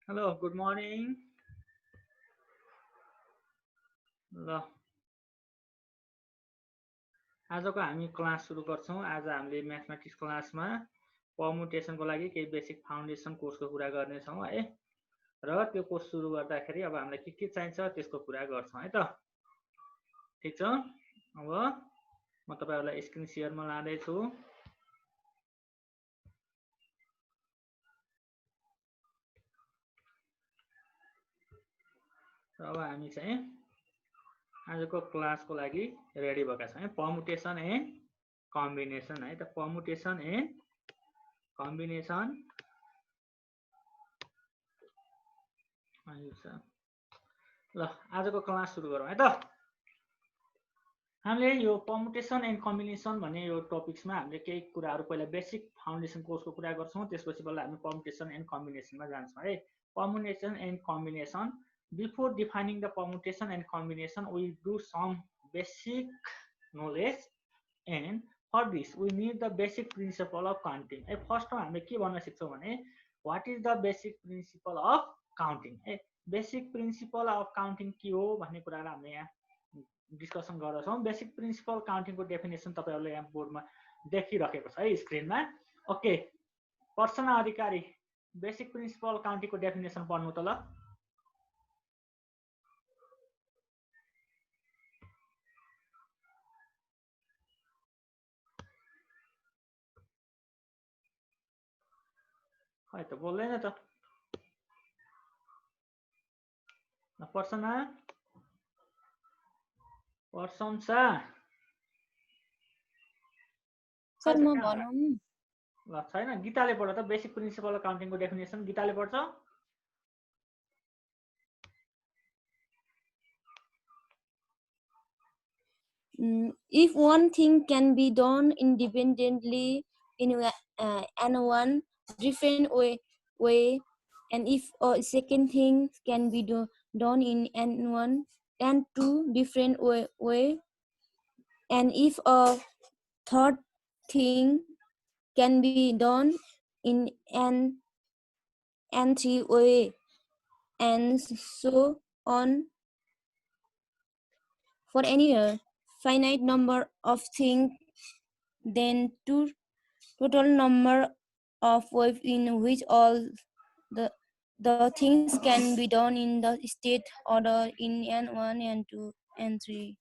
Hello good morning. ल आजको हामी क्लास सुरु गर्छौँ। आज हामीले म्याथमेटिक्स क्लासमा पर्मुटेसनको लागि केही बेसिक फाउन्डेसन कोर्सको कुरा गर्नेछौँ है। र त्यो कोर्स सुरु गर्दाखेरि अब हामीलाई के चाहिन्छ त्यसको कुरा गर्छौँ है त। ठिक छ। अब म तपाईहरुलाई स्क्रिन शेयरमा लाँदैछु। र अब हामी चाहिँ आजको क्लासको लागि रेडी भएका छौँ। पर्मुटेसन एन्ड कम्बिनेसन है त। पर्मुटेसन एन्ड कम्बिनेसन ल आजको क्लास सुरु गरौँ है त। हामीले यो पर्मुटेसन एन्ड कम्बिनेसन भन्ने यो टपिक्समा हामीले केही कुराहरू पहिला बेसिक फाउन्डेसन कोर्सको कुरा गर्छौँ, त्यसपछि बल्ल हामी पर्मुटेसन एन्ड कम्बिनेसनमा जान्छौँ है। Permutation and combination, before defining the permutation and combination we do some basic knowledge and for this we need the basic principle of counting है। फर्स्टमा हामीले के भन्न सिक्छौँ भने what is the basic principle of counting है। Basic principle of counting के हो भन्ने कुरालाई हामीले यहाँ डिस्कसन गर्दछौँ। बेसिक प्रिन्सिपल काउन्टिङको डेफिनेसन तपाईहरुले यहाँ बोर्डमा देखिरहेको छ है स्क्रिनमा। ओके, पर्सना अधिकारी बेसिक प्रिन्सिपल काउन्टिङको डेफिनेसन पढ्नु त ल। खै त बोल्दैन त। पर्सना प्रशंसा खै सर त म कहाँ होला। भनौँ ल छैन, गीताले पढ त बेसिक प्रिन्सिपल काउन्टिङको डेफिनेसन। गीताले पढ्छ। if one thing can be done independently in and one different way and if a second thing can be done in and one and two different way and if a third thing can be done in and three way and so on for any finite number of things, then total number of ways in which all the the things can be done in the state order in n1 n2 n3.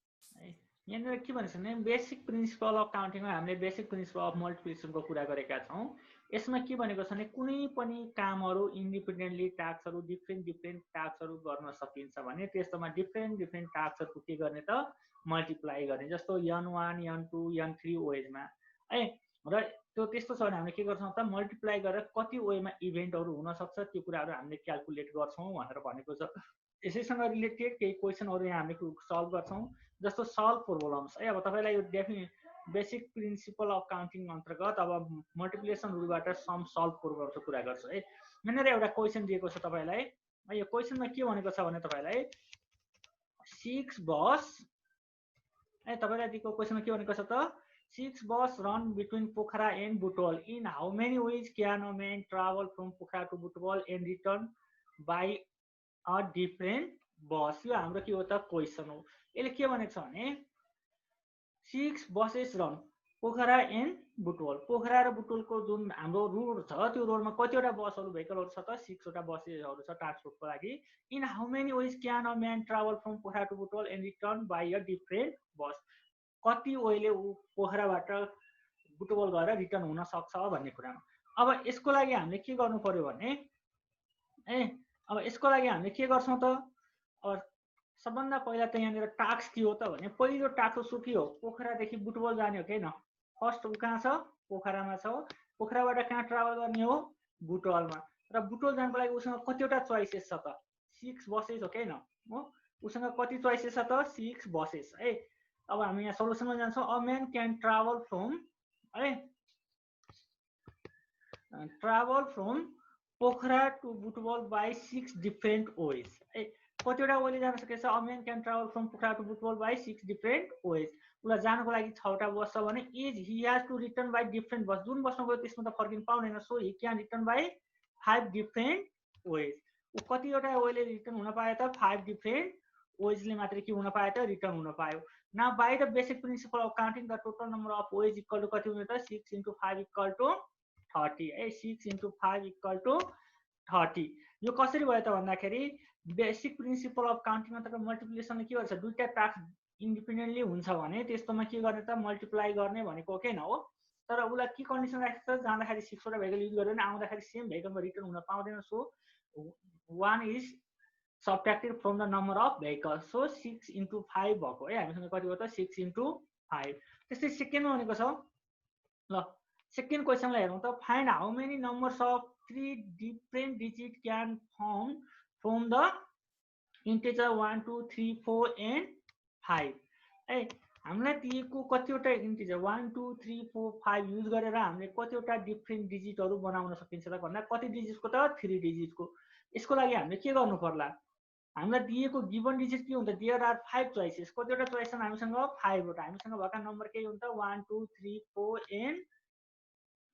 यहाँनिर के भन्छ भने basic principle of काउन्टिङमा हामीले basic principle of मल्टिप्लिकेसनको कुरा गरेका छौँ। यसमा के भनेको छ भने कुनै पनि कामहरू इन्डिपेन्डेन्टली टास्कहरू डिफ्रेन्ट टास्कहरू गर्न सकिन्छ भने त्यस्तोमा डिफ्रेन्ट टास्कहरू के गर्ने त मल्टिप्लाई गर्ने। जस्तो n1 n2 n3 वेजमा है। र त्यो त्यस्तो छ भने हामीले के गर्छौँ त मल्टिप्लाई गरेर कति वेमा इभेन्टहरू हुनसक्छ त्यो कुराहरू हामीले क्यालकुलेट गर्छौँ भनेर भनेको छ। यसैसँग रिलेटेड केही क्वेसनहरू यहाँ हामीले सल्भ गर्छौँ। जस्तो सल्भ प्रोब्लम्स है। अब तपाईँलाई यो बेसिक प्रिन्सिपल अफ काउन्टिङ अन्तर्गत अब मल्टिप्लिकेसन रुलबाट सम सल्भ प्रोब्लमको कुरा गर्छु है। यहाँनिर एउटा क्वेसन दिएको छ तपाईँलाई। यो क्वेसनमा के भनेको छ भने तपाईँलाई 6 बस है। तपाईँलाई दिएको क्वेसनमा के भनेको छ त 6 bus run between Pokhara and Butwal in how many ways can a man travel from Pokhara to Butwal and return by a different bus. यो हाम्रो के हो त क्वेसन हो। यसले के भनेको छ भने 6 बसेस रन पोखरा एन्ड बुटवल, पोखरा र बुटवलको जुन हाम्रो रोड छ त्यो रोडमा कतिवटा बसहरू भेहिकलहरू छ त 6 वटा बसेसहरू छ ट्रान्सपोर्टको लागि। In how many ways can a man travel from Pokhara to Butwal and return by a different bus, कति वेले ऊ पोखराबाट बुटवल गएर रिटर्न हुन सक्छ भन्ने कुरामा। अब यसको लागि हामीले के गर्नु पर्यो भने अब यसको लागि हामीले के गर्छौँ त सबभन्दा पहिला त यहाँनिर टास्क के हो त भने पहिलो टास्क के हो पोखरादेखि बुटवल जाने हो कि होइन। फर्स्ट ऊ कहाँ छ पोखरामा छ, पोखराबाट कहाँ ट्राभल गर्ने हो बुटवलमा। र बुटवल जानको लागि उसँग कतिवटा चोइसेस छ त 6 बसेस हो कि होइन हो। उसँग कति चोइसेस छ त 6 बसेस है। अब हामी यहाँ सल्युसनमा जान्छौँ। A man can travel from है travel from Pokhara to Butwal by 6 different ways है। कतिवटा वेले जान सकेछ। A man can travel from Pokhara to Butwal by 6 different ways. उसलाई जानको लागि 6वटा बस छ भने is he has to return by different bus. जुन बसमा गयो त्यसमा त फर्किनु पाउँदैन। So he can return by 5 different ways. कतिवटा वेले रिटर्न हुन पायो त 5 डिफरेन्ट वेजले मात्रै के हुन पायो त रिटर्न हुन पायो now by the basic principle of counting the total number of ways equal to कति हुने त 6 × 5 इक्वल टु 30 है 6 × 5 इक्वल टु 30 यो कसरी भयो त भन्दाखेरि बेसिक प्रिन्सिपल अफ काउन्टिङमा तपाईँ मल्टिप्लिकेसनले के गर्छ दुईटा टास्क इन्डिपेन्डेन्टली हुन्छ भने त्यस्तोमा के गर्ने त मल्टिप्लाई गर्ने भनेको के न हो तर उसलाई के कन्डिसन राखेको छ जाँदाखेरि 6 वटा भेहिकल युज गर्दैन आउँदाखेरि सेम भेहिकलमा रिटर्न हुन पाउँदैन so 1 is subtracted from the number of vehicles so 6 × 5 भएको है हामीसँग कति भयो त 6 × 5 त्यस्तै सेकेन्डमा भनेको छ ल सेकेन्ड क्वेशनलाई हेरौँ त find how many numbers of 3 different digit can found from the integer 1 2 3 4 and 5 है हामीलाई दिएको कतिवटा इन्टिजर 1 2 3 4 5 युज गरेर हामीले कतिवटा डिफरेन्ट डिजिटहरू बनाउन सकिन्छ त भन्दा कति डिजिटको त 3 डिजिटको यसको लागि हामीले के गर्नु पर्ला हामीलाई दिएको गिवन डिजिट के हुन्छ देयर आर 5 चोइसेस कतिवटा चोइस छन् हामीसँग 5 वटा हामीसँग भएका नम्बर के हुन्छ 1 2 3 4 एन्ड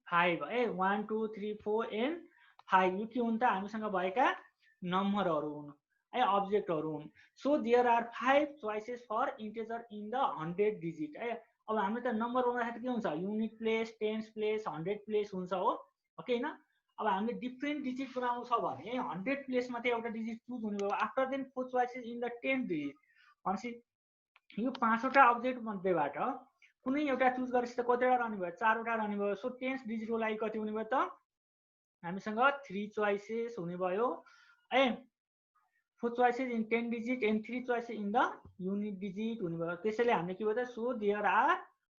5 है 1 2 3 4 एन्ड 5 यो के हुन्छ हामीसँग भएका नम्बरहरू हुन् है अब्जेक्टहरू हुन् so there are 5 choices for integer in the 100 digit है अब हामीले त नम्बर बनाउँदाखेरि के हुन्छ unit place tens place 100 place हुन्छ हो ओके हैन अब हामीले डिफरेन्ट डिजिट बनाउनु छ भने 100 प्लेसमा चाहिँ एउटा डिजिट चुज हुने भयो after then 4 choices in the 10 digit भनेपछि यो 5 वटा अब्जेक्ट मध्येबाट कुनै एउटा चुज गरेपछि त कतिवटा रहने भयो 4 वटा रहने भयो सो 10 डिजिटको लागि कति हुने भयो त हामीसँग 3 चोइसेस हुने भयो है 4 choices in 10 digit and 3 choices in the unit digit हुने भयो त्यसैले हामीले के भयो त so there are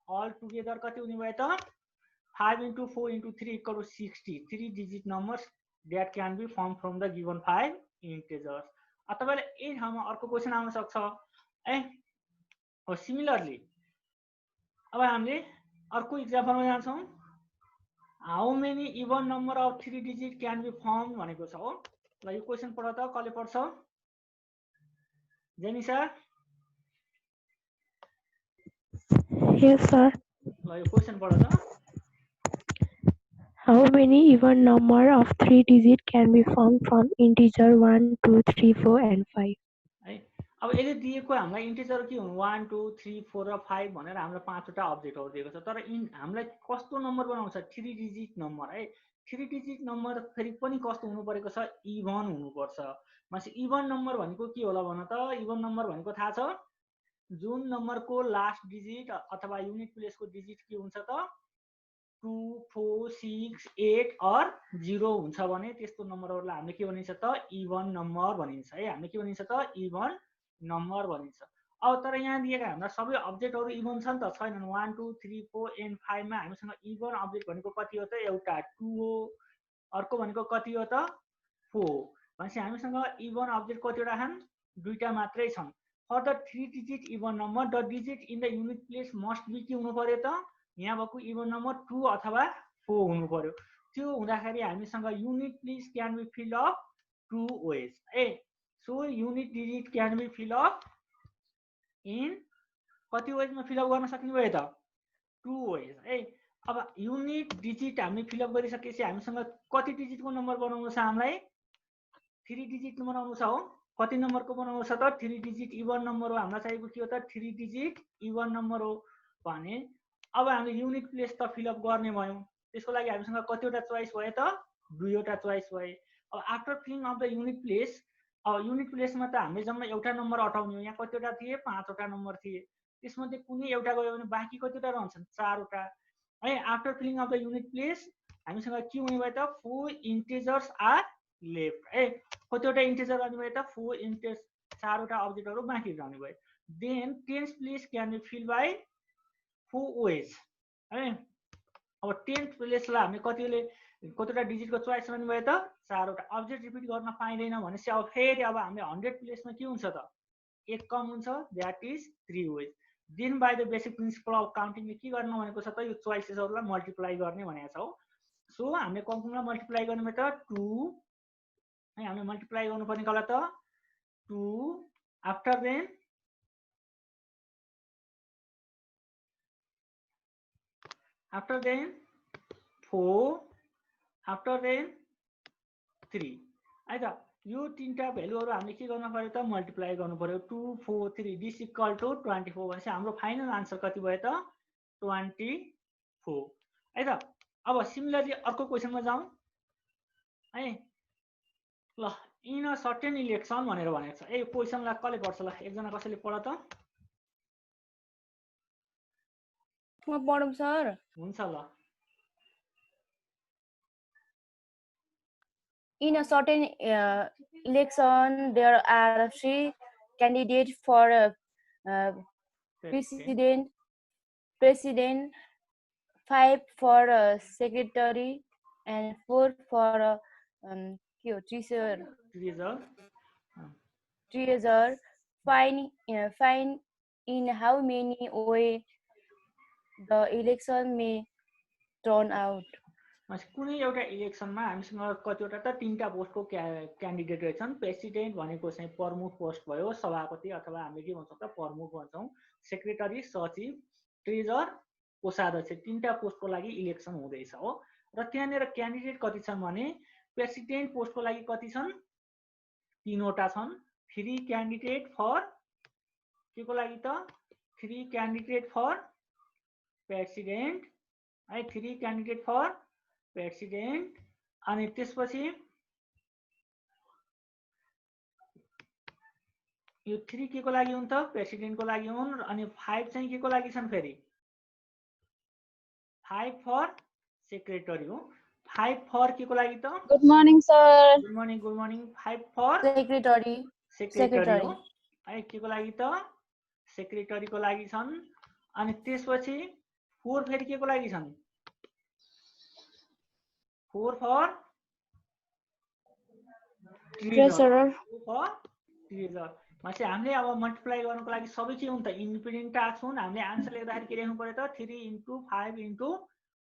all together कति हुने भयो त 5 × 4 × 3 equal to 60 3 digit numbers that can be formed from the given 5 integers तपाईले यही ठाउँमा अर्को क्वेशन आउन सक्छ है हो सिमिलरली अब हामीले अर्को एक्जाम्पलमा जान्छौं how many even number of 3 digit can be form भनेको छ हो ल यो क्वेशन पढ त कसले पढ्छ जेनिसा यस सर ल यो क्वेशन पढ त How many even number of 3 digit can be formed from integer 1, 2, 3, 4 and 5? है अब यसले दिएको हामीलाई इन्टिजर के हुनु 1 2 3 4 र 5 भनेर हामीलाई 5 वटा अब्जेक्टहरु दिएको छ तर हामीलाई कस्तो नम्बर बनाउँछ 3 डिजिट नम्बर है 3 डिजिट नम्बर फेरि पनि कस्तो हुनु परेको छ इभन हुनु पर्छ मान्छे इभन नम्बर भनेको के होला भन त इभन नम्बर भनेको थाहा छ जुन नम्बरको लास्ट डिजिट अथवा युनिट प्लेसको डिजिट के हुन्छ त 2 4 6 8 और 0 हुन्छ भने त्यस्तो नम्बरहरुलाई हामीले के भनिन्छ त इभन नम्बर भनिन्छ है हामीले के भनिन्छ त इभन नम्बर भनिन्छ अब तर यहाँ दिएका हाम्रो सबै अब्जेक्टहरु इभन छन् त छैनन् 1 2 3 4 एन्ड 5 मा हामीसँग इभन अब्जेक्ट भनेको कति हो त एउटा 2 हो अर्को भनेको कति हो त 4 भनेपछि हामीसँग इभन अब्जेक्ट कतिवटा छन् दुईटा मात्रै छन् for the 3 digit even number the digit in the unit place must be के हुनु पर्यो त यहाँ भएको इभन नम्बर 2 अथवा 4 हुनु पर्यो त्यो हुँदाखेरि हामीसँग unit place can be fill up 2 ways a so unit digit can be fill up in कति वेजमा फिल अप गर्न सक्ने भयो त 2 वेज है अब युनिट डिजिट हामीले फिल अप गरिसकेपछि हामीसँग कति डिजिटको नम्बर बनाउनु छ हामीलाई 3 डिजिट बनाउनु छ हो कति नम्बरको बनाउनु छ त 3 डिजिट इभन नम्बर हो हामीलाई चाहिएको के हो त 3 डिजिट इभन नम्बर हो भने अब हामीले युनिट प्लेस त फिल अप गर्ने भयौं त्यसको लागि हामीसँग कतिवटा चोइस भयो त दुईवटा चोइस भयो अब after feeling of the unit place अब युनिट प्लेसमा त हामीले जम्मा एउटा नम्बर अटाउने हो यहाँ कतिवटा थिए 5 वटा नम्बर थिए त्यसमध्ये कुनै एउटा गयो भने बाँकी कतिवटा रहन्छन् 4 वटा है after feeling of the unit place हामीसँग के हुने भयो त 4 इन्टिजर्स आर लेफ्ट है कतिवटा इन्टिजर रहने भयो त 4 इन्टिजर 4 वटा अब्जेक्टहरु बाँकी रहने भयो then tens place can be fill by 4 ways है अब 10th प्लेसलाई हामीले कतिवटा डिजिटको चोइस रहने भयो त 4 वटा अब्जेक्ट रिपिट गर्न पाइदैन भनेपछि अब फेरि अब हामीले 100 प्लेसमा के हुन्छ त एक कम हुन्छ that is 3 ways then by the basic principle of काउन्टिङले के गर्न भनेको छ त यो चोइसेसहरुलाई मल्टिप्लाई गर्ने भनेको छ हो सो हामीले कम्पुङलाई मल्टिप्लाई गर्ने भयो त 2 है हामीले मल्टिप्लाई गर्नुपर्ने कला त 2 after then after then 4 after then 3 है त यो तीनटा भ्यालुहरु हामीले के गर्नु पर्यो त मल्टिप्लाई गर्नु पर्यो 2 4 3 दिस इक्वल टु 24 भनेपछि हाम्रो फाइनल आन्सर कति भयो त 24 है त। अब सिमिलरली अर्को क्वेशनमा जाउँ है ल इन अ सर्टेन इलेक्सन भनेर भनेको छ। ए क्वेशनलाई कसले पढ्छ ल एकजना कसैले पढ त म पढौँ सर हुन्छ ल। In a certain election, there are 3 candidates for president, 5 for secretary, and 4 for treasurer. Find in how many way the election may turn out. कुनै एउटा इलेक्सनमा हामीसँग कतिवटा त 3टा पोस्टको क्यान्डिडेट रहेछन्। प्रेसिडेन्ट भनेको चाहिँ प्रमुख पोस्ट भयो, सभापति अथवा हामीले के भन्छौँ त प्रमुख भन्छौँ, सेक्रेटरी सचिव, ट्रेजर कोषाध्यक्ष 3टा पोस्टको लागि इलेक्सन हुँदैछ हो। र त्यहाँनिर क्यान्डिडेट कति छन् भने प्रेसिडेन्ट पोस्टको लागि कति छन् 3वटा छन्। 3 क्यान्डिडेट फर के को लागि त 3 क्यान्डिडेट फर प्रेसिडेन्ट है 3 क्यान्डिडेट फर प्रेसिडेन्ट अनि त्यसपछि यो 3 के को लागि हुन् त प्रेसिडेन्टको लागि हुन् अनि 5 चाहिँ के को लागि छन् फेरि 5 फर सेक्रेटरी हो। 5 फर के को लागि त good morning sir. Good morning 5 for secretary हो है के को लागि त सेक्रेटरीको लागि छन्। अनि त्यसपछि 4 फेरि के को लागि छन् 4 फर ट्रेजरर भनेपछि हामीले अब मल्टिप्लाई गर्नको लागि सबै के हुन् त इन्डिपेन्डेन्ट टास्क हुन्। हामीले आन्सर लेख्दाखेरि के लेख्नु पर्यो त 3 × 5 ×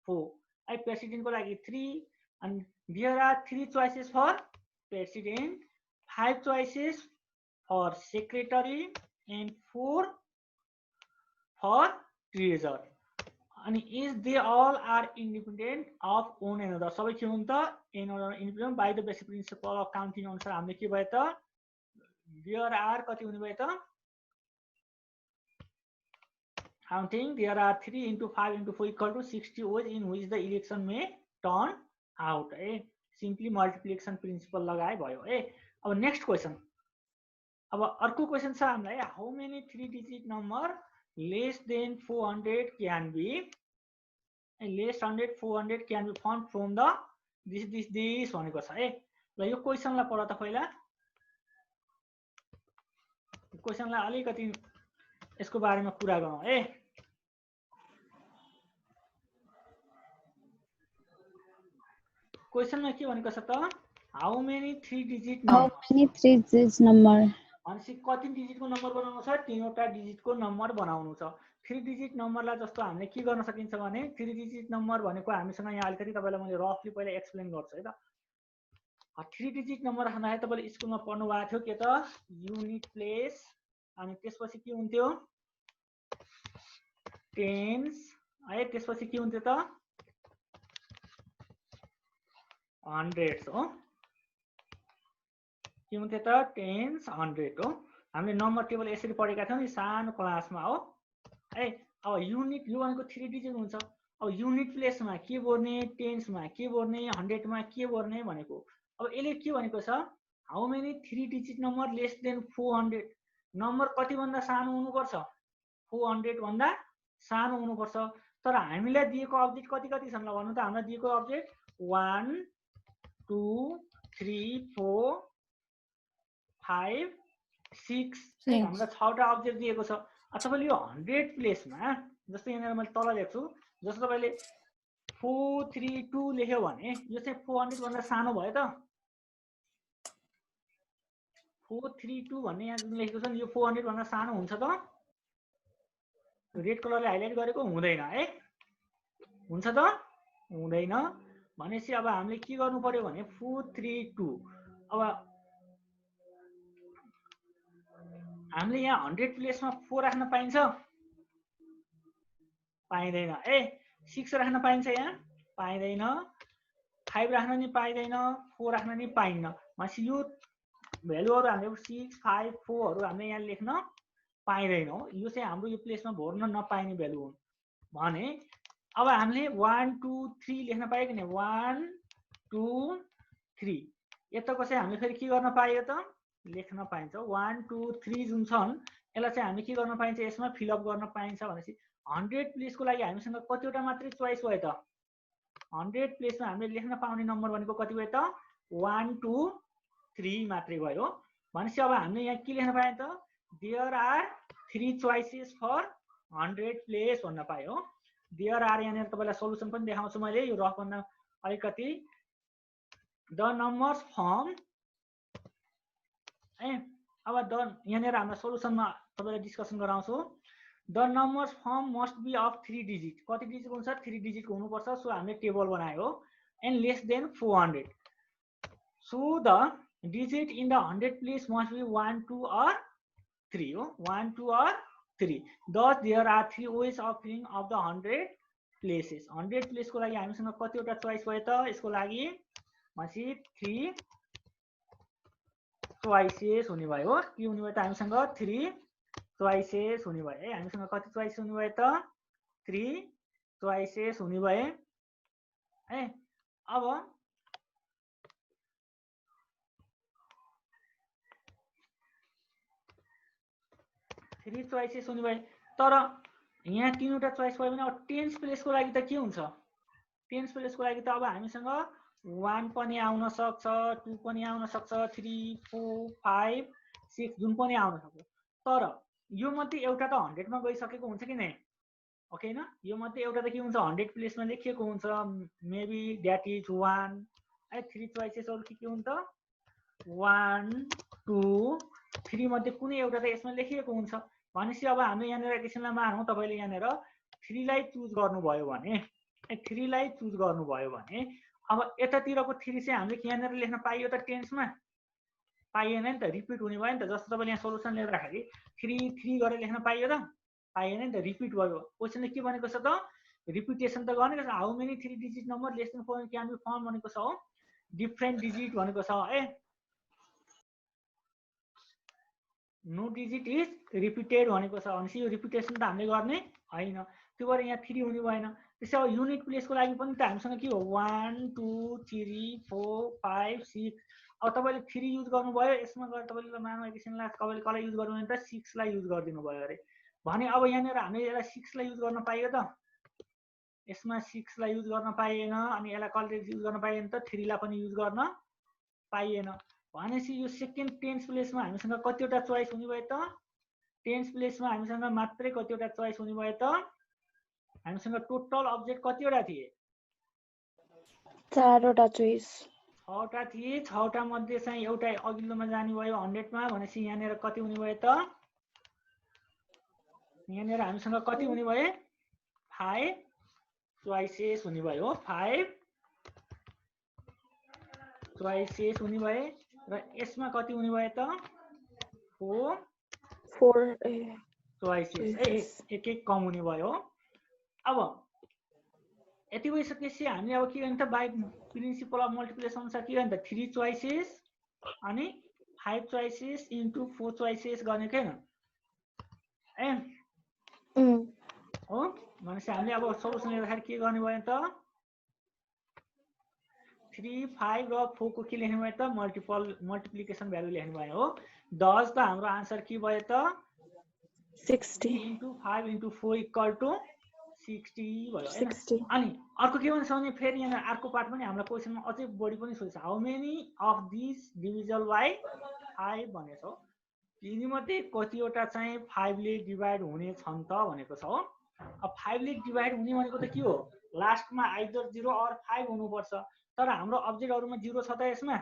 4 है। प्रेसिडेन्टको लागि 3 अनि there are 3 choices for president, 5 choices for secretary and 4 for treasurer. अनि is they all are independent of one and other सबै के हुन् त independent by the basic principle of counting अनुसार हामीले के भयो त देयर आर कति हुने भयो त counting there are 3 × 5 × 4 equal to 60 ways in which the election may turn out है। सिम्पली मल्टिप्लिकेसन प्रिन्सिपल लगाए भयो है। अब नेक्स्ट क्वेसन अब अर्को क्वेसन छ हामीलाई how many 3 digit number less than 400 can be less 400 can be found from the this भनेको छ है। ल यो क्वेसनलाई पढ त पहिला क्वेसनलाई अलिकति यसको बारेमा कुरा गरौँ है। क्वेसनमा के भनेको छ त हाउ मेनी 3 डिजिट नम्बर भनेपछि कति डिजिटको नम्बर बनाउनु छ 3वटा डिजिटको नम्बर बनाउनु छ। 3 डिजिट नम्बरलाई जस्तो हामीले के गर्न सकिन्छ भने 3 डिजिट नम्बर भनेको हामीसँग यहाँ अलिकति तपाईलाई मैले रफली पहिला एक्सप्लेन गर्छु है त। 3 डिजिट नम्बर राख्दाखेरि तपाईले स्कुलमा पढ्नु भएको थियो के त युनिट प्लेस अनि त्यसपछि के हुन्थ्यो टेन्स है त्यसपछि के हुन्थ्यो त हन्ड्रेड्स हो के हुन्थ्यो त टेन्स 100 हो। हामीले नम्बर टेबल यसरी पढेका थियौँ नि सानो क्लासमा हो है। अब युनिट यो भनेको 3 डिजिट हुन्छ। अब युनिट प्लेसमा के बोर्ने टेन्समा के बोर्ने 100मा के बोर्ने भनेको अब यसले के भनेको छ how many 3 digit number less than 400 number कति भन्दा सानो हुनुपर्छ 400 भन्दा सानो हुनुपर्छ। तर हामीलाई दिएको अब्जेक्ट कति कति छन् ल भन्नु त हामीलाई दिएको अब्जेक्ट 1 2 3 4 5 6 हामीलाई 6वटा अब्जेक्ट दिएको छ। तपाईँले यो 100 प्लेसमा जस्तो यहाँनिर मैले तल लेख्छु जस्तो तपाईँले 432 लेख्यो भने यो चाहिँ 400 भन्दा सानो भयो त 432 भन्ने यहाँ जुन लेखेको छ नि यो 400 भन्दा सानो हुन्छ त रेड कलरले हाइलाइट गरेको हुँदैन है हुन्छ त हुँदैन। भनेपछि अब हामीले के गर्नु पर्यो भने 432 अब हामीले यहाँ 100 प्लेसमा 4 राख्न पाइन्छ पाइँदैन है। 6 राख्न पाइन्छ यहाँ पाइँदैन 5 राख्न नि पाइँदैन 4 राख्न नि पाइन्न। भनेपछि यो भ्यालुहरू हामीले 6 5 4 हरू हामीले यहाँ लेख्न पाइदैनौँ। यो चाहिँ हाम्रो यो प्लेसमा भर्न नपाइने भ्यालु हुन् भने अब हामीले 1 2 3 लेख्न पायो कि 1 2 3 यताको चाहिँ हामीले फेरि के गर्न पायो त लेख्न पाइन्छ 1 2 3 जुन छन् यसलाई चाहिँ हामीले के गर्न पाइन्छ यसमा फिलअप गर्न पाइन्छ भनेपछि 100 प्लेसको लागि हामीसँग कतिवटा मात्रै चोइस भयो त 100 प्लेसमा हामीले लेख्न पाउने नम्बर भनेको कति भयो त 1 2 3 मात्रै भयो भनेपछि अब हामीले यहाँ के लेख्न पायौँ त there are 3 choices for 100 place भन्न पायो। देयर आर यहाँनिर तपाईँलाई सोलुसन पनि देखाउँछु मैले यो रफ भन्दा अलिकति द नम्बर्स फ्रम अब द यहाँनिर हाम्रो सोलुसनमा तपाईँलाई डिस्कसन गराउँछु। The numbers from must be of 3 digit कति डिजिटको हुन्छ 3 डिजिटको हुनुपर्छ। सो हामीले टेबल बनायो and less than 400 so the digit in the 100 place must be 1 2 or 3 हो 1 2 or 3 thus there are 3 ways of filling of the 100 places 100 place को लागि हामीसँग कतिवटा चोइस भयो त यसको लागि भनेपछि 3 चोइसेस हुने भयो के हुने भयो त हामीसँग 3 चोइसेस हुने भयो है हामीसँग कति चोइस हुने भयो त 3 चोइसेस हुने भयो है। अब 3 चोइसेस हुने भयो तर यहाँ 3वटा चोइस भयो भने अब 10 प्लेसको लागि त के हुन्छ 10 प्लेसको लागि त अब हामीसँग 1 पनि आउन सक्छ 2 पनि आउन सक्छ 3 4 5 6 जुन पनि आउन सक्छ तर यो मध्ये एउटा त 100 मा गइसकेको हुन्छ कि नै ओके हैन यो मध्ये एउटा त के हुन्छ 100 प्लेसमा लेखिएको हुन्छ मेबी दैट इज 1 है 3 चोइसेसहरु के हुन्छ 1 2 3 मध्ये कुनै एउटा त यसमा लेखिएको हुन्छ भनेपछि अब हामीले यहाँनिर एकैछिनलाई मानौँ तपाईले यहाँनिर 3 लाई चुज गर्नुभयो भने 3 लाई चुज गर्नुभयो भने अब यतातिरको 3 चाहिँ हामीले यहाँनिर लेख्न पाइयो त टेन्समा पाइएन नि त रिपिट हुने भयो नि त जस्तो तपाईले यहाँ सोलुसन लेख्दाखेरि 3 3 गरेर लेख्न पाइयो त पाइएन नि त रिपिट भयो क्वेशनले के भनेको छ त रिपिटेसन त गर्ने छ how many 3 digit number less than 4 can be found भनेको छ हो डिफरेन्ट डिजिट भनेको छ है नो डिजिट इज रिपिटेड भनेको छ भनेपछि यो रिपिटेसन त हामीले गर्ने हैन त्यो भएर यहाँ 3 हुने भएन त्यसै अब युनिट प्लेसको लागि पनि त हामीसँग के हो 1 2 3 4 5 6 अब तपाईले 3 युज गर्नुभयो यसमा गएर तपाईले मानव एकैछिनलाई तपाईले कसलाई युज गर्नु भने त 6 लाई युज गरिदिनु भयो अरे भने अब यहाँनिर हामीले यसलाई 6 लाई युज गर्न पाइयो त यसमा 6 लाई युज गर्न पाइएन अनि यसलाई कसले युज गर्न पाइएन त 3 लाई पनि युज गर्न पाइएन भनेपछि यो सेकेन्ड टेन्स प्लेसमा हामीसँग कतिवटा चोइस हुने भयो त टेन्स प्लेसमा हामीसँग मात्रै कतिवटा चोइस हुने भयो त हामीसँग टोटल अब्जेक्ट कतिवटा थिए 4 वटा चोइस 6 वटा थिए 6 वटा मध्ये चाहिँ एउटा अघिल्लोमा जाने भयो 100 मा भनेपछि यहाँनिर कति हुने भयो त यहाँनिर हामीसँग कति हुने भयो 5 चोइसेस हुने भयो 5 चोइसेस हुने भयो र यसमा कति हुने भयो त 4 चोइसेस एक एक कम हुने भयो अब यति भइसकेपछि हामीले अब के गर्ने त बाइ प्रिन्सिपल अफ मल्टिप्लिकेसन अनुसार के गर्ने त 3 चोइसेस अनि 5 चोइसेस इन्टु 4 चोइसेस गर्ने के ए हो भनेपछि हामीले अब सोलुसन लेख्दाखेरि के गर्ने भयो त 3 5 र 4 को के लेख्नु भयो त मल्टिप्लिकेसन भ्यालु लेख्नु भयो हो 10 त हाम्रो आन्सर के भयो त 60 इन्टु 5 इन्टु 4 इक्वल टु 60 भयो हैन अनि अर्को के भन्छ भने फेरि यहाँ अर्को पार्ट पनि हाम्रो क्वेशनमा अझै बढी पनि सोध्छ how many of this divisible by 5 भनेको छ यिनी मध्ये कतिवटा चाहिँ 5 ले डिभाइड हुने छन् त भनेको छ हो अब 5 ले डिभाइड हुने भनेको त के हो लास्टमा आइदर 0 अर 5 हुनुपर्छ तर हाम्रो अब्जेक्टहरुमा 0 छ त यसमा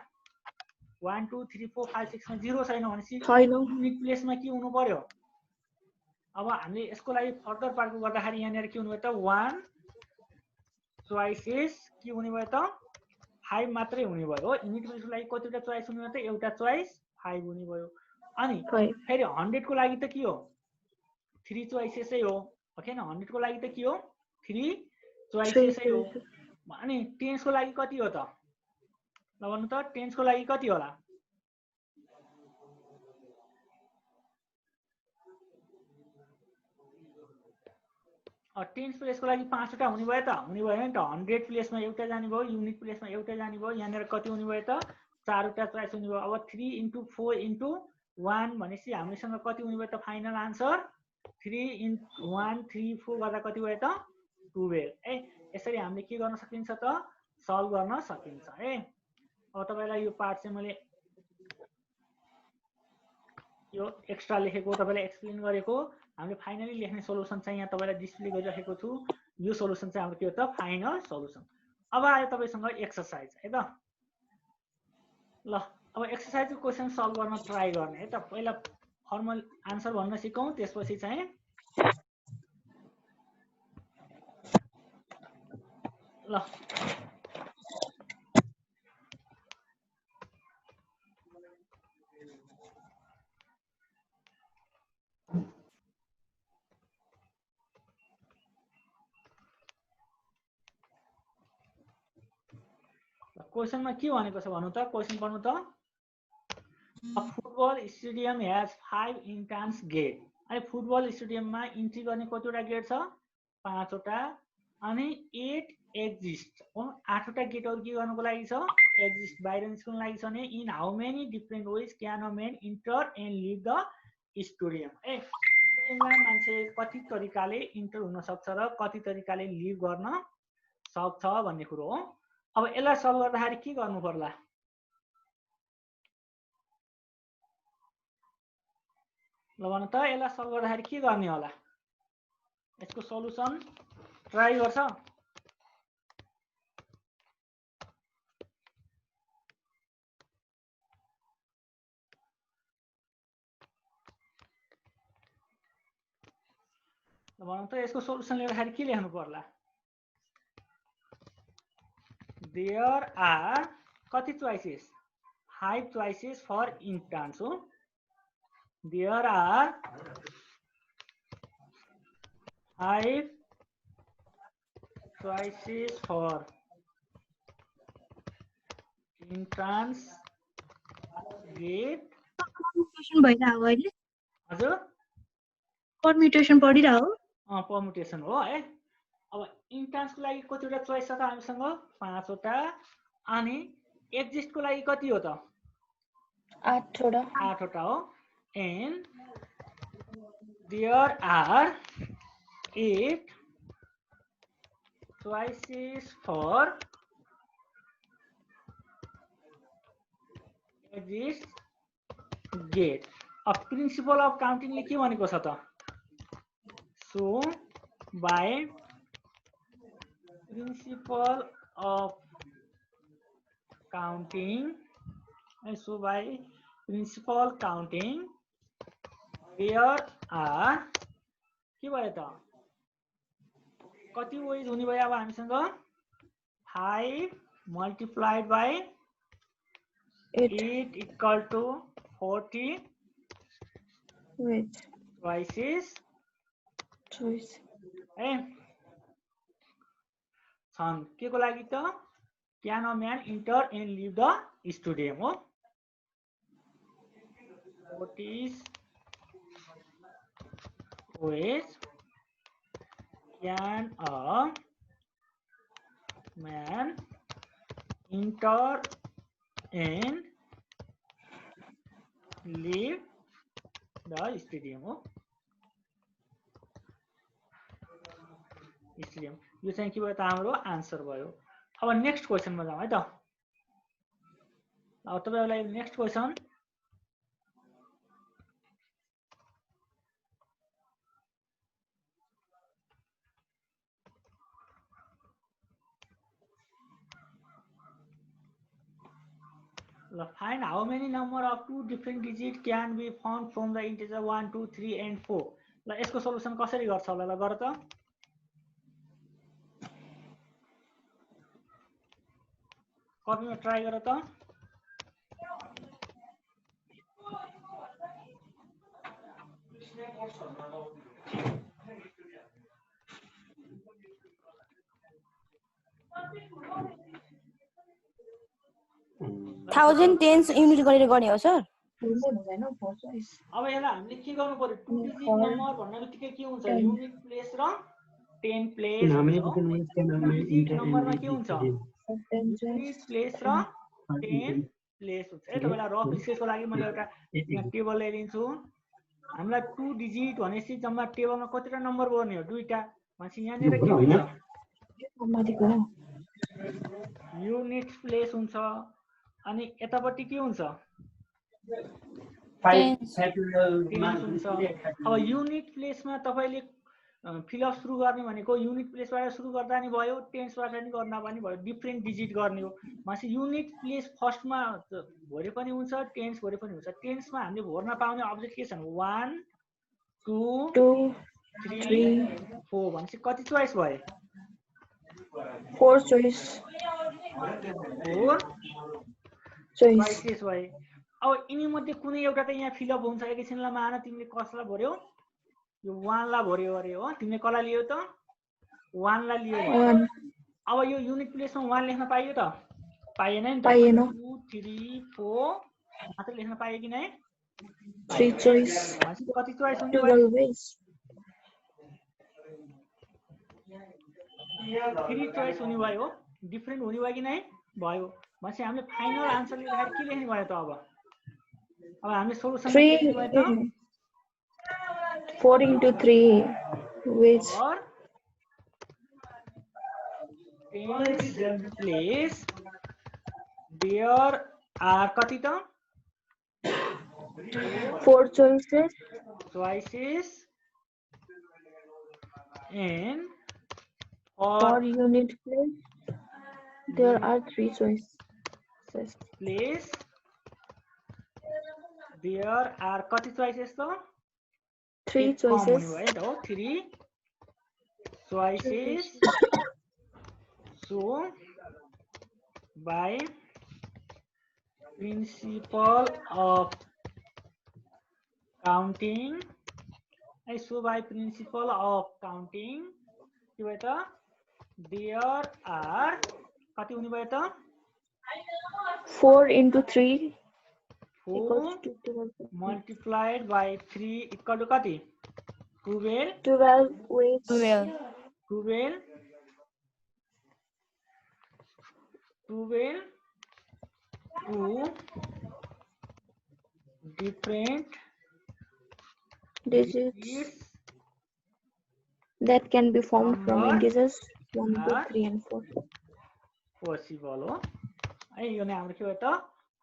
1 2 3 4 5 6 मा 0 छैन भनेपछि युनिट प्लेसमा के हुनु पर्यो अब हामीले यसको लागि फर्दर पार्टको गर्दाखेरि यहाँनिर के हुने भयो त 1 चोइसेस के हुने भयो त 5 मात्रै हुने भयो हो युनिट प्लेसको लागि कतिवटा चोइस हुने भयो त एउटा चोइस 5 हुने भयो अनि फेरि 100 को लागि त के हो 3 चोइसेसै हो ओके न 100 को लागि त के हो 3 चोइसेसै हो अनि 10 को लागि कति हो त ल भन्नु त 10 को लागि कति होला टेन्स प्लेसको लागि 5 वटा हुने भयो त हुने भयो नि त 100 प्लेसमा एउटा जाने भयो युनिट प्लेसमा एउटा जाने भयो यहाँनिर कति हुने भयो त 4 वटा चोइस हुने भयो अब 3 * 4 * 1 भनेपछि हामीसँग कति हुने भयो त फाइनल आन्सर 3 * 1 3 4 गर्दा कति भयो त 12 है यसरी हामीले के गर्न सकिन्छ त सल्भ गर्न सकिन्छ है अब तपाईलाई यो पार्ट चाहिँ मैले यो एक्स्ट्रा लेखेको तपाईलाई एक्सप्लेन गरेको हामीले फाइनली लेख्ने सोलुसन चाहिँ यहाँ तपाईलाई डिस्प्ले गरिराखेको छु यो सोलुसन चाहिँ हाम्रो के हो त फाइनल सोलुसन अब आयो तपाईसँग एक्सरसाइज है त ल अब एक्सरसाइजको क्वेशन सल्भ गर्न ट्राई गर्ने है त पहिला फर्मल आन्सर भन्न सिकौं त्यसपछि चाहिँ ल क्वेशनमा के भनेको छ भन्नु त क्वेशन पढ्नु त A football stadium has 5 entrance gate अनि फुटबल स्टेडियममा इन्ट्री गर्ने कतिवटा गेट छ 5 वटा अनि 8 एक्जिस्ट हो 8 वटा गेटहरु के गर्नको लागि छ एक्जिस्ट बाहिर निस्कनु लागि छ नि in how many different ways can a man enter and leave the stadium a स्टेडियममा मान्छे कति तरिकाले इन्टर हुन सक्छ र कति तरिकाले लीव गर्न सक्छ भन्ने कुरा हो अब यसलाई सल्भ गर्दाखेरि के गर्नु पर्ला ल भन त यसलाई सल्भ गर्दाखेरि के गर्ने होला यसको सोलुसन ट्राई गर्छ ल भन त यसको सोलुसन लेख्दाखेरि के लेख्नु पर्ला There are कति choices 5 choices for entrance हो There are 5 choices for entrance gate permutation भइराको अहिले हजुर परम्युटेसन पढिराको परम्युटेसन हो है अब इन्ट्रान्सको लागि कतिवटा चोइस छ त हामीसँग 5 वटा अनि एक्जिस्टको लागि कति हो त 8 वटा 8 वटा हो and there are 8 choices for exist gate a principle of counting ले के भनेको छ त so by principle of counting and so by principle counting there are के भयो त कति वेज हुने भयो अब हामीसँग 5 multiplied by 8 equal to 40 wait choices है छन् के को लागि त can a man enter and leave the stadium हो 40 ways can a man enter and leave the stadium हो स्टेडियम यो चाहिँ के भयो त हाम्रो आन्सर भयो अब नेक्स्ट क्वेशनमा जाउँ है त अब तपाईहरुलाई next question Find how many number of 2 different digits can be found from the integer 1, 2, 3 and 4. ल यसको सोलुसन कसरी गर्छ होला ल गर त कपीमा ट्राई गर त थाउजन्ड टेन्स युनिट गरेर गर्ने हो सर अब यसलाई हामीले के गर्नु पर्यो 2 डिजिट नम्बर भन्ने बित्तिकै के हुन्छ युनिट प्लेस र 10 प्लेस हुन्छ हो डिजिट नम्बरमा के हुन्छ युनिट प्लेस र 10 प्लेस हुन्छ है तपाईलाई रफ स्केचको लागि मैले एउटा यहाँ टेबल ल्याइदिन्छु हामीलाई 2 डिजिट भनेपछि जम्मा टेबलमा कतिवटा नम्बर बन्ने हो दुईटा भनेपछि यहाँनिर के हुन्छ युनिट प्लेस हुन्छ अनि यतापट्टि के हुन्छ Tens. टेन्स हुन्छ अब युनिट प्लेसमा तपाईले फिलअप सुरु गर्ने भनेको युनिट प्लेसबाट सुरु गर्दा नि भयो टेन्सबाट नि गर्दा पनि भयो डिफ्रेन्ट डिजिट गर्ने हो भनेपछि युनिट प्लेस फर्स्टमा भरे पनि हुन्छ टेन्स भरे पनि हुन्छ टेन्समा हामीले भर्न पाउने अब्जेक्ट के छन् 1 2 3 4 भनेपछि कति चोइस भयो 4 choice. 4 चोइसेस भयो अब यिनी मध्ये कुनै एउटा त यहाँ फिलअप हुन्छ एकैछिनलाई मान तिमीले कसलाई भर्यौ यो 1 ला भर्यो अरे हो तिमीले कसलाई लियौ त 1 ला लियौ अब यो युनिट प्लेसमा 1 लेख्न पाइयो त पाइएन नि त 2 3 4 मात्र लेख्न पाइयो कि नै 3 choice. कति चोइस हुन्छ 12 ways. 3 चोइस हुने भयो डिफ्रेन्ट हुने भयो कि नै भयो भनेपछि हामीले फाइनल आन्सर लेख्दाखेरि के लेख्ने भयो त अब हामीले solution 4 into 3 which or tens place there are कति त 4 choices and for unit place there are 3 choices. place there are कति choices त 3 choices. 3 choices. So by principle of counting, के भयो त there are कति हुने भयो त 4 into 3 4 equals to 12. multiplied by 3 equal to कति 12 ways. 12 two different digits that can be formed from integers 1 2 3 and 4. Possible हो है यो नै हाम्रो के हो त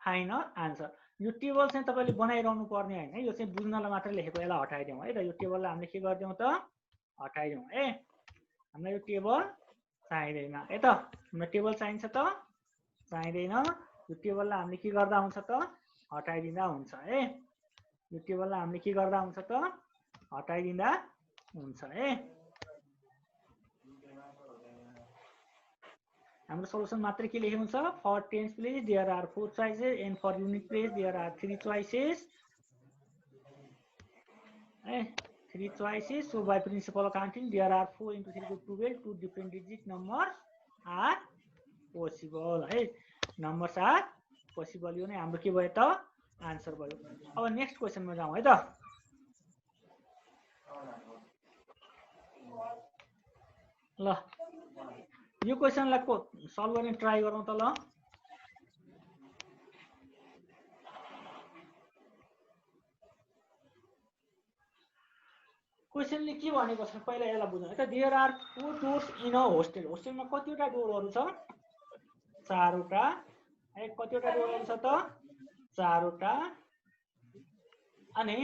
फाइनल आन्सर यो टेबल चाहिँ तपाईले बनाइरहनु पर्ने हैन यो चाहिँ बुझ्नलाई मात्र लेखेको यसलाई हटाइदिउँ है त यो टेबललाई हामीले के गर्दियौं त हटाइदिउँ है हामीलाई यो टेबल चाहिदैन है त हामीलाई टेबल चाहिन्छ त चाहिदैन यो टेबललाई हामीले के गर्दा हुन्छ त हटाइदिँदा हुन्छ है यो टेबललाई हामीले के गर्दा हुन्छ त हटाइदिँदा हुन्छ है हाम्रो सोलुसन मात्र के लेखेको हुन्छ for tens place there are 4 choices and for unit place there are 3 choices है 3 choices so by principle of counting there are 4 into 3 equals 12 two different digit numbers are possible है numbers are possible यो नै हाम्रो के भयो त answer भयो अब नेक्स्ट क्वेशनमा जाउँ है त ल यो क्वेशनलाई सल्भ गर्ने ट्राई गरौँ त ल क्वेशनले के भनेको छ पहिला यसलाई बुझौँ है त देयर आर 4 डोर्स इन अ होस्टेल होस्टेलमा कतिवटा डोरहरु छ 4 वटा है कतिवटा डोरहरु छ त 4 वटा अनि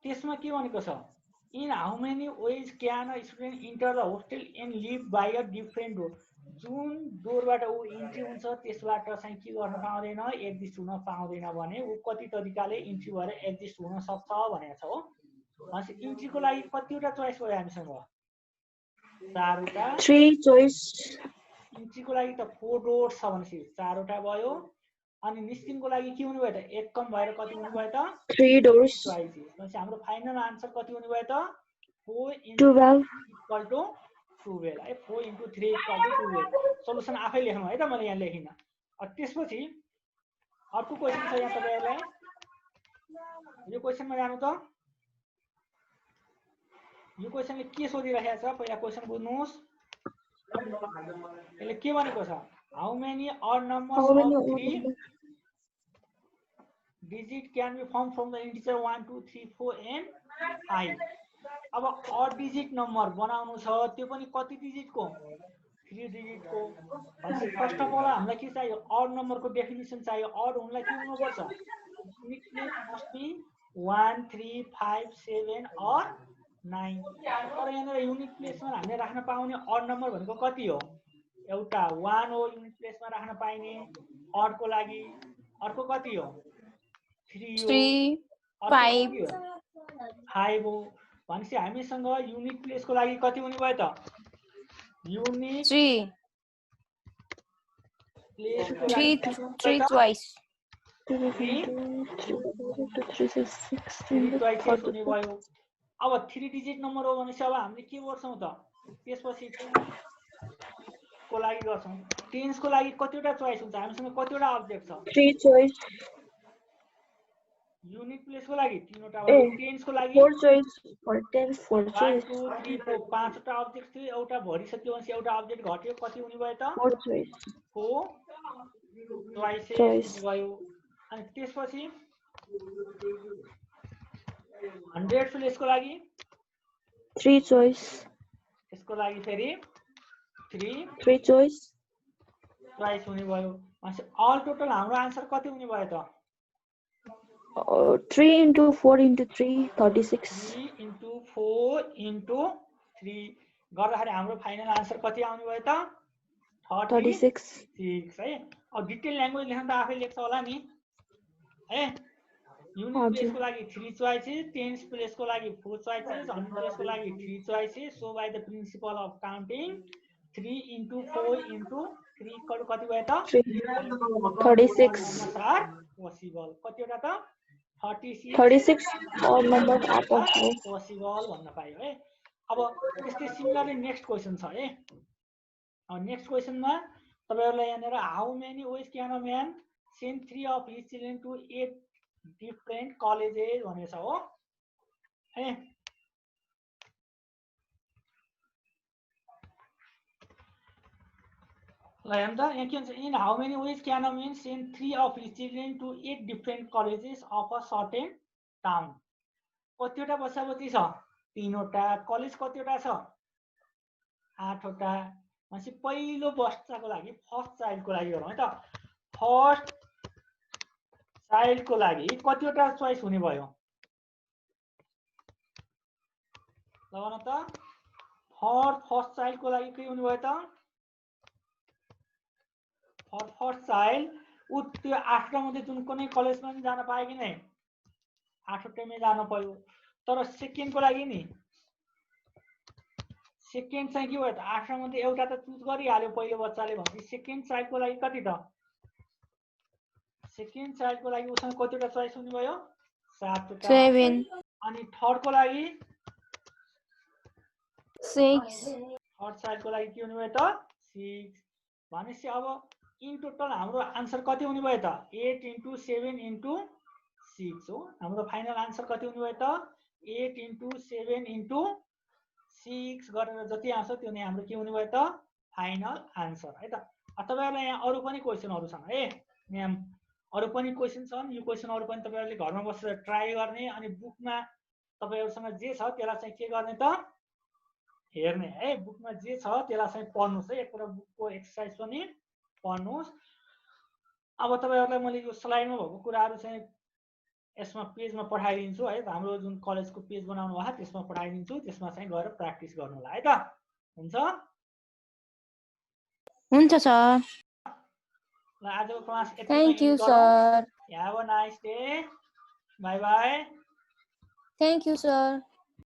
त्यसमा के भनेको छ in how many ways can a student enter the hostel and leave by a different door जुन डोरबाट ऊ इन्ट्री हुन्छ त्यसबाट चाहिँ के गर्न पाउँदैन एक्जिस्ट हुन पाउँदैन भने ऊ कति तरिकाले इन्ट्री भएर एक्जिस्ट हुन सक्छ भनेको छ हो अनि इन्ट्रीको लागि कतिवटा चोइस भयो हामीसँग 4 वटा 3 choice इन्ट्रीको लागि त 4 डोर्स छ भनेपछि 4 वटा भयो अनि निस्किनको लागि के हुने भयो त एक कम भएर कति हुने भयो त 3 doors भनेपछि हाम्रो फाइनल आन्सर कति हुने भयो त 4 12 इक्वल टु 12 है 4 into 3 इक्वल टु 12 सोलुसन आफै लेख्नु है त मैले यहाँ लेखिन त्यसपछि अर्को क्वेशन छ यहाँ तपाईहरुलाई यो क्वेशनमा जानु त यो क्वेसनले के सोधिरहेको छ पहिला क्वेसन बुझ्नुहोस् यसले के भनेको छ how many odd numbers of 3 digit can be formed from the integer 1 2 3 4 and 5 अब अड डिजिट नम्बर बनाउनु छ त्यो पनि कति डिजिटको 3 डिजिटको भनेपछि फर्स्ट अफ अल हामीलाई के चाहियो अड नम्बरको डेफिनेसन चाहियो अड हुनलाई के हुनुपर्छ unit place must be 1 3 5 7 or 9 तर यहाँनिर युनिट प्लेसमा हामीले राख्न पाउने अड नम्बर भनेको कति हो एउटा 1 हो युनिट प्लेसमा राख्न पाइने अडको लागि अर्को कति हो 3 हो 5 5 हो भनेपछि हामीसँग युनिट प्लेसको लागि कति हुने भयो त युनिट 3 प्लेसको 3 twice 3 twice हुने भयो अब 3 डिजिट नम्बर हो भनेपछि अब हामीले के गर्छौं त त्यसपछि को लागि गर्छौं टेन्स को लागि कतिवटा चोइस हुन्छ हामीसँग कतिवटा अब्जेक्ट छ 3 choice युनिट प्लेस को लागि तीनवटा भयो टेन्स को लागि 4 choice for 10 4 1 choice 2 3 4 पाँचवटा अब्जेक्ट थियो एउटा भरिसक्यो भने एउटा अब्जेक्ट घट्यो कति हुने भयो त 4 choice 4 ट्वाइसेस भयो अनि त्यसपछि 100 प्लेस को लागि 3 choice यसको लागि फेरि 3 choice ट्वाइस हुने भयो भनेपछि अल टोटल हाम्रो आन्सर कति हुने भयो त 3 into 4 into 3 36 3 into 4 into 3 गर्दाखेरि हाम्रो फाइनल आन्सर कति आउने भयो त 36 है अब डिटेल ल्याङ्ग्वेज लेख्न त आफै लेख्छ होला नि है युनिट प्लेस को लागि 3 चोइसेस टेन्स प्लेस को लागि 4 चोइसेस 100 प्लेस को लागि 3 choices so by the principle of counting 3 into 4 into 3 कति भयो त 36 पोसिबल कतिवटा त 36 odd numbers are possible possible भन्न पाइयो है अब त्यस्तै सिमिलरली नेक्स्ट क्वेशन छ है अब नेक्स्ट क्वेशनमा तपाईहरुलाई यहाँनिर how many ways can a man send 3 of his children to 8 different colleges भनेको छ हो है ल हेर्नु त यहाँ के भन्छ in how many ways can a man send 3 of his children to 8 different colleges of a certain town कतिवटा बच्चाबच्ची छ तीनवटा कलेज कतिवटा छ 8वटा भनेपछि पहिलो बच्चाको लागि फर्स्ट चाइल्डको लागि गरौँ है त फर्स्ट चाइल्डको लागि कतिवटा चोइस हुने भयो ल भन त फर्स्ट चाइल्डको लागि के हुने भयो त फर्स्ट चाइल्ड उ त्यो 8वटा मध्ये जुन कुनै कलेजमा पनि जान पायो कि नै 8वटैमै जान पर्यो तर सेकेन्डको लागि नि सेकेन्ड चाहिँ के भयो त 8वटा मध्ये एउटा त चुज गरिहाल्यो पहिलो बच्चाले भने सेकेन्ड चाइल्डको लागि कति त सेकेन्ड चाइल्डको लागि उसँग कतिवटा चोइस हुने भयो 7वटा 7 अनि थर्डको लागि 6 थर्ड चाइल्डको लागि के हुने भयो त 6 भनेपछि अब इन टोटल हाम्रो आन्सर कति हुने भयो त 8 into 7 into 6 हो हाम्रो फाइनल आन्सर कति हुने भयो त 8 into 7 into 6 गरेर जति आउँछ त्यो नै हाम्रो के हुने भयो त फाइनल आन्सर है त तपाईहरुलाई यहाँ अरु पनि क्वेशनहरु छन् है यहाँ अरु पनि क्वेशन छन् यो क्वेशनहरु पनि तपाईहरुले घरमा बसेर ट्राई गर्ने अनि बुकमा तपाईहरुसँग जे छ त्यसलाई चाहिँ के गर्ने त हेर्ने है बुकमा जे छ त्यसलाई चाहिँ पढ्नुस् है एकपल्ट बुकको एक्सरसाइज पनि पढ्नुस् अब तपाईहरुलाई मैले यो स्लाइडमा भएको कुराहरु चाहिँ यसमा पेजमा पठाइदिन्छु है हाम्रो जुन कलेजको पेज बनाउनु भयो त्यसमा पठाइदिन्छु त्यसमा चाहिँ गएर प्र्याक्टिस गर्नुला है त हुन्छ सर ल आजको क्लास यति thank you sir have a nice day bye bye thank you sir